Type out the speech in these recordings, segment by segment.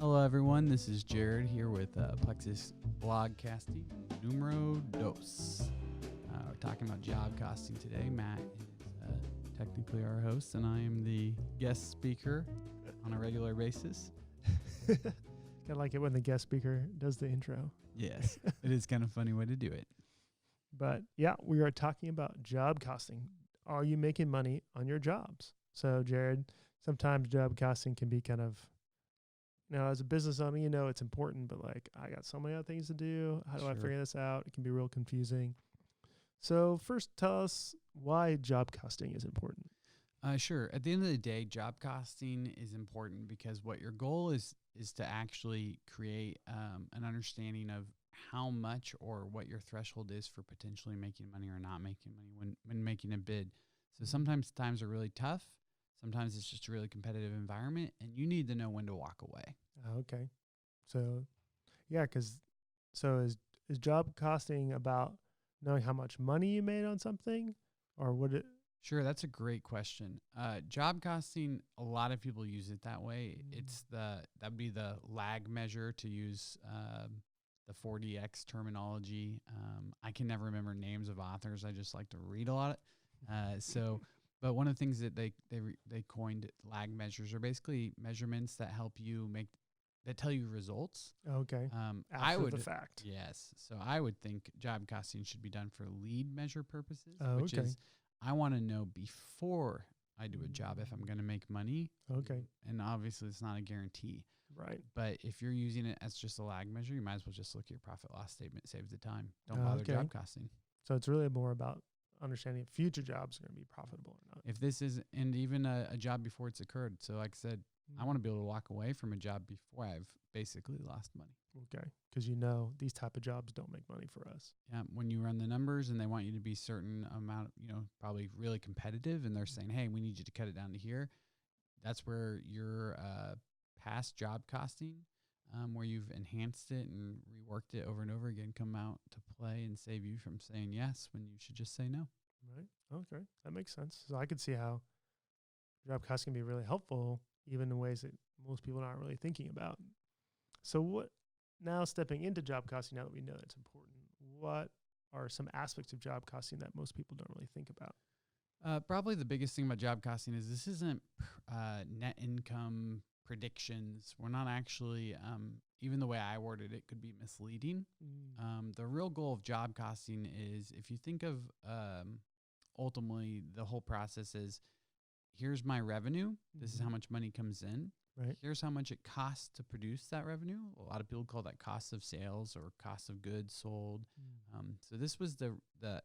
Hello, everyone. This is Jared here with Plexus Blogcasting numero dos. We're talking about job costing today. Matt is technically our host, and I am the guest speaker on a regular basis. I like it when the guest speaker does the intro. Yes, it is kind of a funny way to do it. But yeah, we are talking about job costing. Are you making money on your jobs? So, Jared, sometimes job costing can be kind of, as a business owner, it's important, but like, I got so many other things to do. How do I figure this out? It can be real confusing. So first, tell us why job costing is important. Sure. At the end of the day, job costing is important because what your goal is to actually create an understanding of how much or what your threshold is for potentially making money or not making money when making a bid. So sometimes times are really tough. Sometimes it's just a really competitive environment, and you need to know when to walk away. Okay. So, yeah, is job costing about knowing how much money you made on something, or would it? Sure, that's a great question. Job costing, a lot of people use it that way. It's that'd be the lag measure, to use the 4DX terminology. I can never remember names of authors. I just like to read a lot. But one of the things that they coined lag measures are basically measurements that help you that tell you results. Okay. After the fact. Yes. So I would think job costing should be done for lead measure purposes, which okay. is I want to know before I do a job if I'm going to make money. Okay. And obviously it's not a guarantee. Right. But if you're using it as just a lag measure, you might as well just look at your profit loss statement. Saves the time. Don't bother job costing. So it's really more about understanding if future jobs are going to be profitable or not. If this is, and even a job before it's occurred. So like I said, I want to be able to walk away from a job before I've basically lost money. Okay. Because these type of jobs don't make money for us. Yeah. When you run the numbers and they want you to be certain amount, probably really competitive, and they're saying, hey, we need you to cut it down to here. That's where your past job costing, where you've enhanced it and reworked it over and over again, come out to play and save you from saying yes when you should just say no. Right. Okay. That makes sense. So I could see how job costing can be really helpful, even in ways that most people aren't really thinking about. So now stepping into job costing, now that we know that's important, what are some aspects of job costing that most people don't really think about? Probably the biggest thing about job costing is this isn't net income predictions. We're not actually, even the way I worded it could be misleading. The real goal of job costing is, if you think of ultimately the whole process is, here's my revenue. This is how much money comes in. Right. Here's how much it costs to produce that revenue. A lot of people call that cost of sales or cost of goods sold. So this was the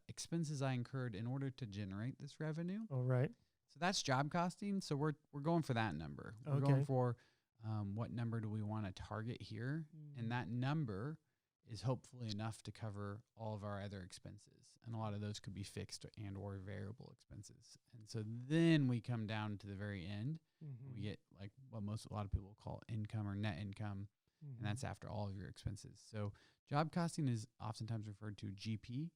expenses I incurred in order to generate this revenue. All right. So that's job costing. So we're going for that number. We're going for what number do we want to target here? And that number is hopefully enough to cover all of our other expenses. And a lot of those could be fixed and or variable expenses. And so then we come down to the very end. We get like what a lot of people call income or net income. And that's after all of your expenses. So job costing is oftentimes referred to GP,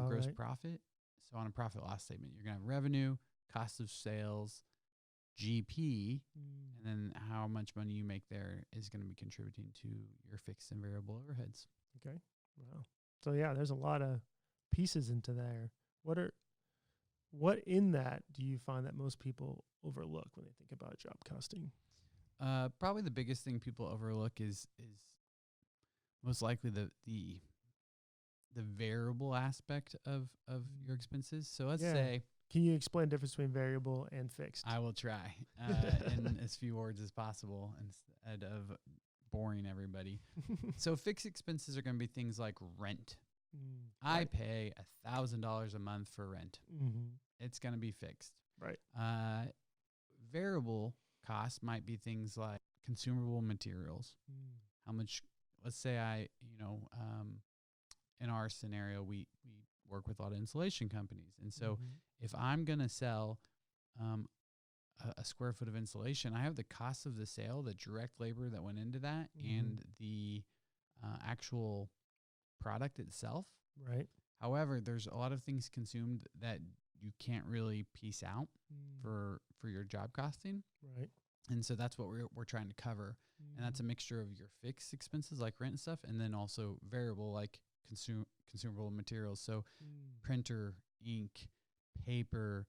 gross profit. So on a profit loss statement, you're going to have revenue, cost of sales, GP, and then how much money you make there is going to be contributing to your fixed and variable overheads. Okay. Wow. So yeah, there's a lot of pieces into there. What in that do you find that most people overlook when they think about job costing? Probably the biggest thing people overlook is most likely the variable aspect of your expenses. So let's say, can you explain the difference between variable and fixed? I will try in as few words as possible instead of boring everybody. So fixed expenses are going to be things like rent. I pay $1,000 a month for rent. It's going to be fixed. Right. Variable costs might be things like consumable materials. How much, let's say in our scenario, we work with a lot of insulation companies. And so if I'm going to sell a square foot of insulation, I have the cost of the sale, the direct labor that went into that, and the actual product itself. Right. However, there's a lot of things consumed that you can't really piece out for your job costing. Right. And so that's what we're trying to cover. And that's a mixture of your fixed expenses like rent and stuff, and then also variable like consumable materials. So printer, ink, paper,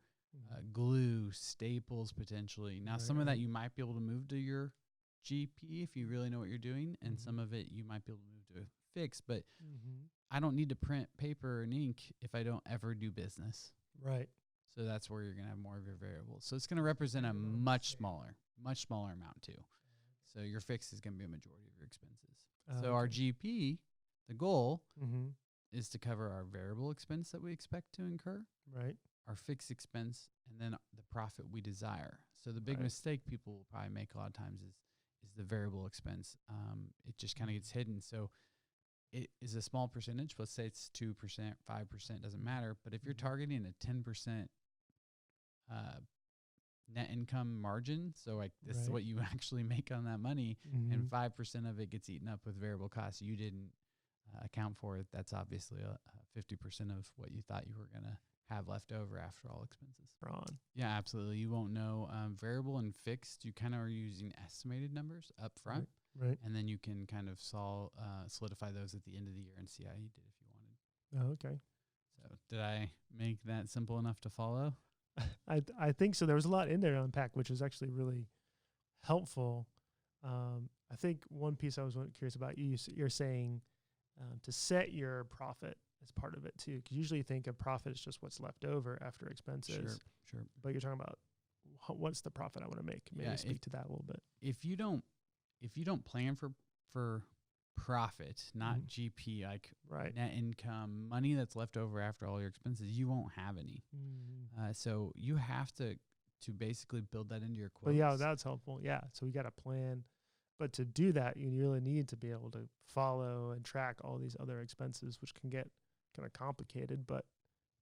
glue, staples potentially. Now, some of that you might be able to move to your GP if you really know what you're doing, and some of it you might be able to move to a fix. But I don't need to print paper and ink if I don't ever do business. Right. So that's where you're going to have more of your variables. So it's going to represent a much smaller amount too. So your fix is going to be a majority of your expenses. So our GP, the goal is to cover our variable expense that we expect to incur, right? Our fixed expense, and then the profit we desire. So the big mistake people will probably make a lot of times is the variable expense. It just kind of gets hidden. So it is a small percentage. Let's say it's 2%, 5%, doesn't matter. But if you're targeting a 10% net income margin, so like this is what you actually make on that money, and 5% of it gets eaten up with variable costs you didn't account for, that's obviously 50% of what you thought you were going to have left over after all expenses. Ron. Yeah, absolutely. You won't know. Variable and fixed, you kind of are using estimated numbers up front. Right. And then you can kind of solidify those at the end of the year and see how you did if you wanted. Oh, okay. So did I make that simple enough to follow? I think so. There was a lot in there to unpack, which was actually really helpful. I think one piece I was curious about, you're saying to set your profit as part of it too, because usually you think of profit as just what's left over after expenses. Sure. But you're talking about what's the profit I want to make. Maybe speak to that a little bit. If you don't plan for profit, not GP, like net income, money that's left over after all your expenses, you won't have any. So you have to basically build that into your quotes. Well, yeah, that's helpful. Yeah. So we got a plan. But to do that, you really need to be able to follow and track all these other expenses, which can get kind of complicated, but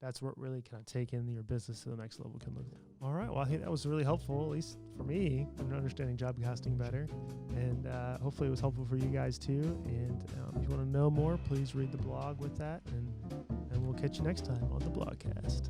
that's what really kind of taking your business to the next level can look. All right. Well, I think that was really helpful, at least for me, in understanding job costing better. And hopefully it was helpful for you guys too. And if you want to know more, please read the blog with that. And we'll catch you next time on the blogcast.